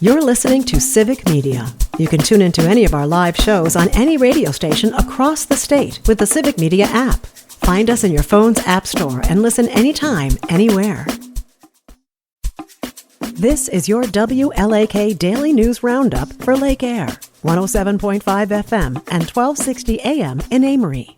You're listening to Civic Media. You can tune into any of our live shows on any radio station across the state with the Civic Media app. Find us in your phone's app store and listen anytime, anywhere. This is your WLAK Daily News Roundup for Lake Air, 107.5 FM and 1260 AM in Amory.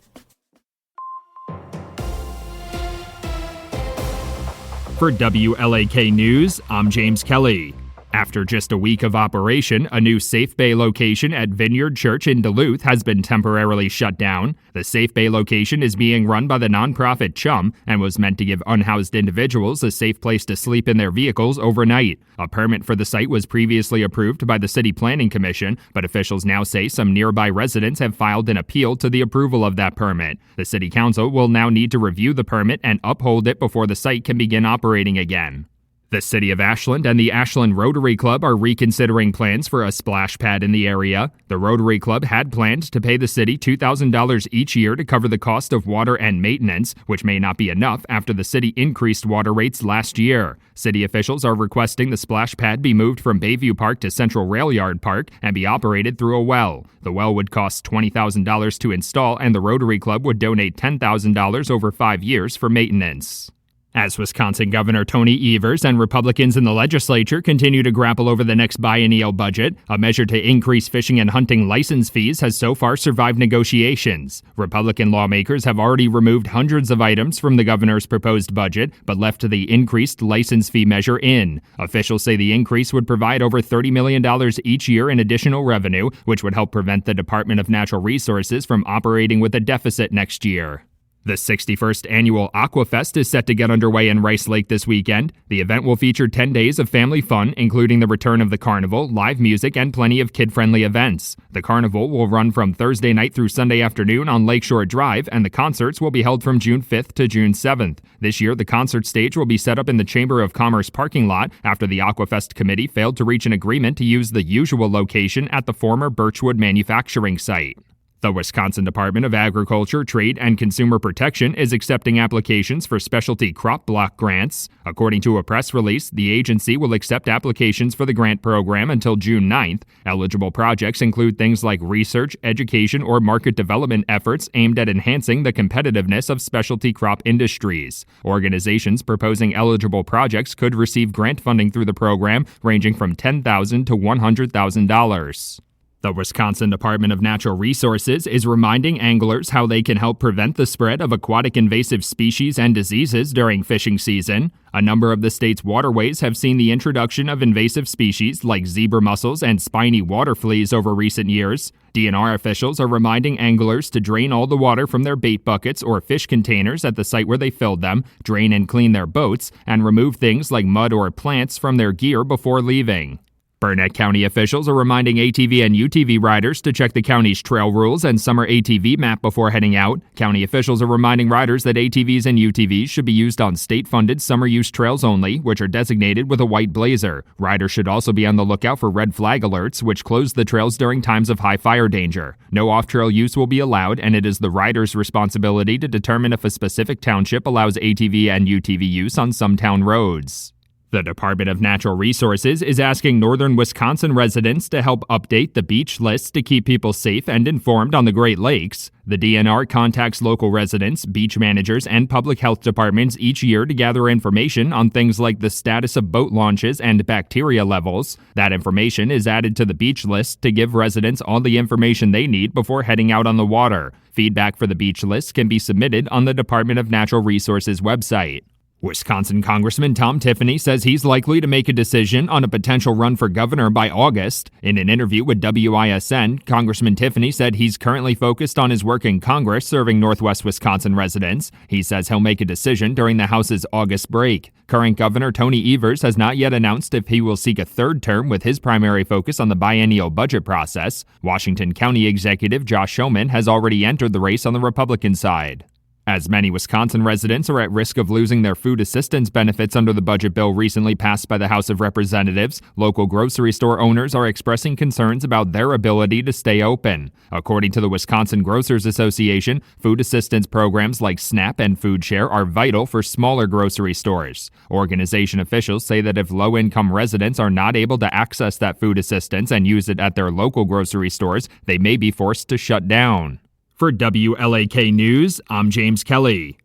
For WLAK News, I'm James Kelly. After just a week of operation, a new Safe Bay location at Vineyard Church in Duluth has been temporarily shut down. The Safe Bay location is being run by the nonprofit Chum and was meant to give unhoused individuals a safe place to sleep in their vehicles overnight. A permit for the site was previously approved by the City Planning Commission, but officials now say some nearby residents have filed an appeal to the approval of that permit. The City Council will now need to review the permit and uphold it before the site can begin operating again. The City of Ashland and the Ashland Rotary Club are reconsidering plans for a splash pad in the area. The Rotary Club had planned to pay the city $2,000 each year to cover the cost of water and maintenance, which may not be enough after the city increased water rates last year. City officials are requesting the splash pad be moved from Bayview Park to Central Rail Yard Park and be operated through a well. The well would cost $20,000 to install, and the Rotary Club would donate $10,000 over 5 years for maintenance. As Wisconsin Governor Tony Evers and Republicans in the legislature continue to grapple over the next biennial budget, a measure to increase fishing and hunting license fees has so far survived negotiations. Republican lawmakers have already removed hundreds of items from the governor's proposed budget, but left the increased license fee measure in. Officials say the increase would provide over $30 million each year in additional revenue, which would help prevent the Department of Natural Resources from operating with a deficit next year. The 61st annual Aquafest is set to get underway in Rice Lake this weekend. The event will feature 10 days of family fun, including the return of the carnival, live music, and plenty of kid-friendly events. The carnival will run from Thursday night through Sunday afternoon on Lakeshore Drive, and the concerts will be held from June 5th to June 7th. This year, the concert stage will be set up in the Chamber of Commerce parking lot after the Aquafest committee failed to reach an agreement to use the usual location at the former Birchwood manufacturing site. The Wisconsin Department of Agriculture, Trade, and Consumer Protection is accepting applications for specialty crop block grants. According to a press release, the agency will accept applications for the grant program until June 9th. Eligible projects include things like research, education, or market development efforts aimed at enhancing the competitiveness of specialty crop industries. Organizations proposing eligible projects could receive grant funding through the program, ranging from $10,000 to $100,000. The Wisconsin Department of Natural Resources is reminding anglers how they can help prevent the spread of aquatic invasive species and diseases during fishing season. A number of the state's waterways have seen the introduction of invasive species like zebra mussels and spiny water fleas over recent years. DNR officials are reminding anglers to drain all the water from their bait buckets or fish containers at the site where they filled them, drain and clean their boats, and remove things like mud or plants from their gear before leaving. Burnett County officials are reminding ATV and UTV riders to check the county's trail rules and summer ATV map before heading out. County officials are reminding riders that ATVs and UTVs should be used on state-funded summer use trails only, which are designated with a white blazer. Riders should also be on the lookout for red flag alerts, which close the trails during times of high fire danger. No off-trail use will be allowed, and it is the rider's responsibility to determine if a specific township allows ATV and UTV use on some town roads. The Department of Natural Resources is asking northern Wisconsin residents to help update the beach list to keep people safe and informed on the Great Lakes. The DNR contacts local residents, beach managers, and public health departments each year to gather information on things like the status of boat launches and bacteria levels. That information is added to the beach list to give residents all the information they need before heading out on the water. Feedback for the beach list can be submitted on the Department of Natural Resources website. Wisconsin Congressman Tom Tiffany says he's likely to make a decision on a potential run for governor by August. In an interview with WISN, Congressman Tiffany said he's currently focused on his work in Congress serving Northwest Wisconsin residents. He says he'll make a decision during the House's August break. Current Governor Tony Evers has not yet announced if he will seek a third term, with his primary focus on the biennial budget process. Washington County Executive Josh Schoeman has already entered the race on the Republican side. As many Wisconsin residents are at risk of losing their food assistance benefits under the budget bill recently passed by the House of Representatives, local grocery store owners are expressing concerns about their ability to stay open. According to the Wisconsin Grocers Association, food assistance programs like SNAP and Food Share are vital for smaller grocery stores. Organization officials say that if low-income residents are not able to access that food assistance and use it at their local grocery stores, they may be forced to shut down. For WLAK News, I'm James Kelly.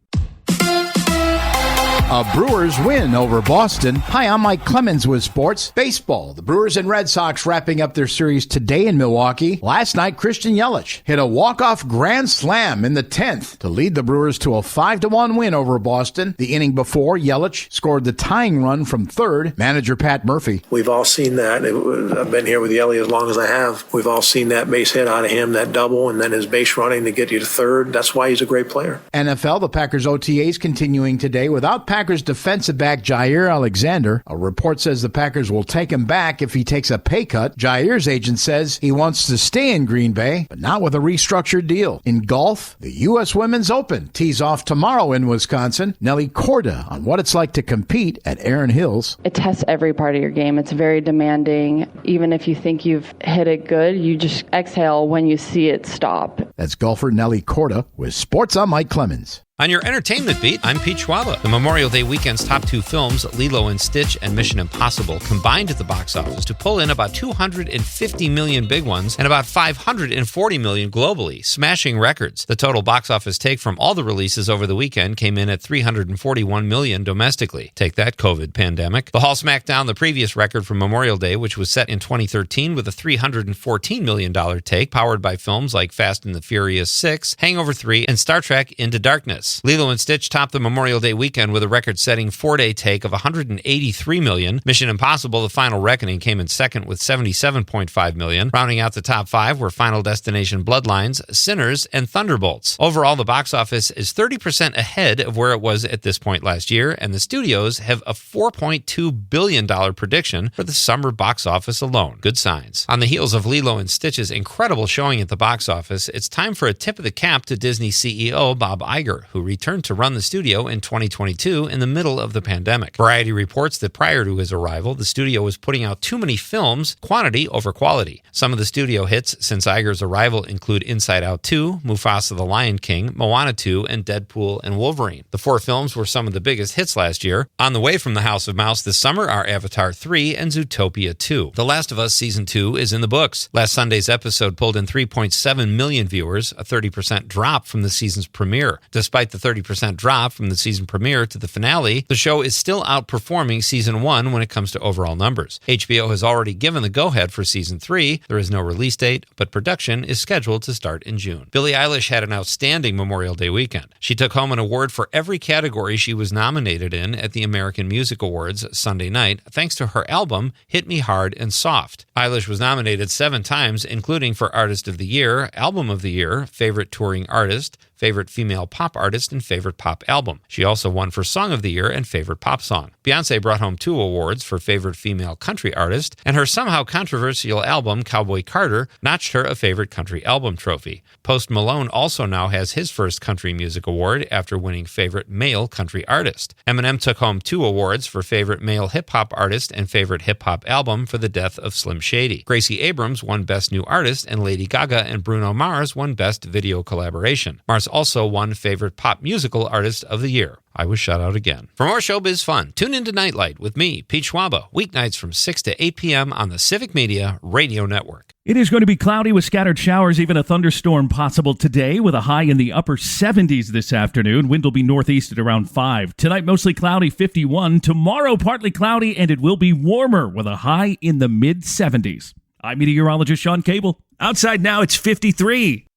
A Brewers win over Boston. Hi, I'm Mike Clemens with sports. Baseball. The Brewers and Red Sox wrapping up their series today in Milwaukee. Last night, Christian Yelich hit a walk-off grand slam in the 10th to lead the Brewers to a 5-1 win over Boston. The inning before, Yelich scored the tying run from third. Manager Pat Murphy. We've all seen that. I've been here with Yelich as long as I have. We've all seen that base hit out of him, that double, and then his base running to get you to third. That's why he's a great player. NFL, the Packers OTAs continuing today without Packers defensive back Jair Alexander. A report says the Packers will take him back if he takes a pay cut. Jair's agent says he wants to stay in Green Bay, but not with a restructured deal. In golf, the U.S. Women's Open tees off tomorrow in Wisconsin. Nelly Korda on what it's like to compete at Erin Hills. It tests every part of your game. It's very demanding. Even if you think you've hit it good, you just exhale when you see it stop. That's golfer Nelly Korda with Sports. I'm Mike Clemens. On your entertainment beat, I'm Pete Schwaba. The Memorial Day weekend's top two films, Lilo and Stitch and Mission Impossible, combined at the box office to pull in about 250 million big ones and about 540 million globally, smashing records. The total box office take from all the releases over the weekend came in at 341 million domestically. Take that, COVID pandemic. The Hall smacked down the previous record from Memorial Day, which was set in 2013 with a $314 million take, powered by films like Fast and the Furious 6, Hangover 3, and Star Trek Into Darkness. Lilo and Stitch topped the Memorial Day weekend with a record-setting 4-day take of $183 million. Mission Impossible: The Final Reckoning came in second with $77.5 million. Rounding out the top five were Final Destination: Bloodlines, Sinners, and Thunderbolts. Overall, the box office is 30% ahead of where it was at this point last year, and the studios have a $4.2 billion prediction for the summer box office alone. Good signs. On the heels of Lilo and Stitch's incredible showing at the box office, it's time for a tip of the cap to Disney CEO Bob Iger, who returned to run the studio in 2022 in the middle of the pandemic. Variety reports that prior to his arrival, the studio was putting out too many films, quantity over quality. Some of the studio hits since Iger's arrival include Inside Out 2, Mufasa the Lion King, Moana 2, and Deadpool and Wolverine. The four films were some of the biggest hits last year. On the way from the House of Mouse this summer are Avatar 3 and Zootopia 2. The Last of Us Season 2 is in the books. Last Sunday's episode pulled in 3.7 million viewers, a 30% drop from the season's premiere. Despite the 30% drop from the season premiere to the finale, the show is still outperforming Season 1 when it comes to overall numbers. HBO has already given the go-ahead for Season 3. There is no release date, but production is scheduled to start in June. Billie Eilish had an outstanding Memorial Day weekend. She took home an award for every category she was nominated in at the American Music Awards Sunday night, thanks to her album, Hit Me Hard and Soft. Eilish was nominated 7 times, including for Artist of the Year, Album of the Year, Favorite Touring Artist, Favorite Female Pop Artist, and Favorite Pop Album. She also won for Song of the Year and Favorite Pop Song. Beyoncé brought home 2 awards for Favorite Female Country Artist, and her somehow controversial album, Cowboy Carter, notched her a Favorite Country Album trophy. Post Malone also now has his first country music award after winning Favorite Male Country Artist. Eminem took home 2 awards for Favorite Male Hip-Hop Artist and Favorite Hip-Hop Album for the death of Slim Shady. Gracie Abrams won Best New Artist, and Lady Gaga and Bruno Mars won Best Video Collaboration. Mars also won Favorite Pop Musical Artist of the Year. I was shut out again. For more showbiz fun, tune into Nightlight with me, Pete Schwaba, weeknights from 6 to 8 p.m. on the Civic Media Radio Network. It is going to be cloudy with scattered showers, even a thunderstorm possible today with a high in the upper 70s this afternoon. Wind will be northeast at around 5. Tonight, mostly cloudy, 51. Tomorrow, partly cloudy, and it will be warmer with a high in the mid-70s. I'm meteorologist Sean Cable. Outside now, it's 53.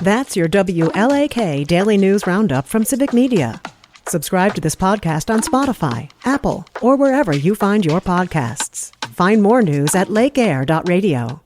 That's your WLAK Daily News Roundup from Civic Media. Subscribe to this podcast on Spotify, Apple, or wherever you find your podcasts. Find more news at lakeair.radio.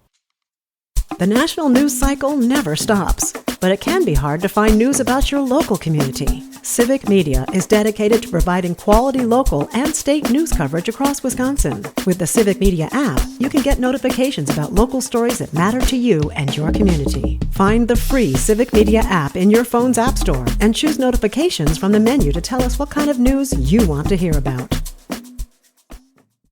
The national news cycle never stops, but it can be hard to find news about your local community. Civic Media is dedicated to providing quality local and state news coverage across Wisconsin. With the Civic Media app, you can get notifications about local stories that matter to you and your community. Find the free Civic Media app in your phone's app store and choose notifications from the menu to tell us what kind of news you want to hear about.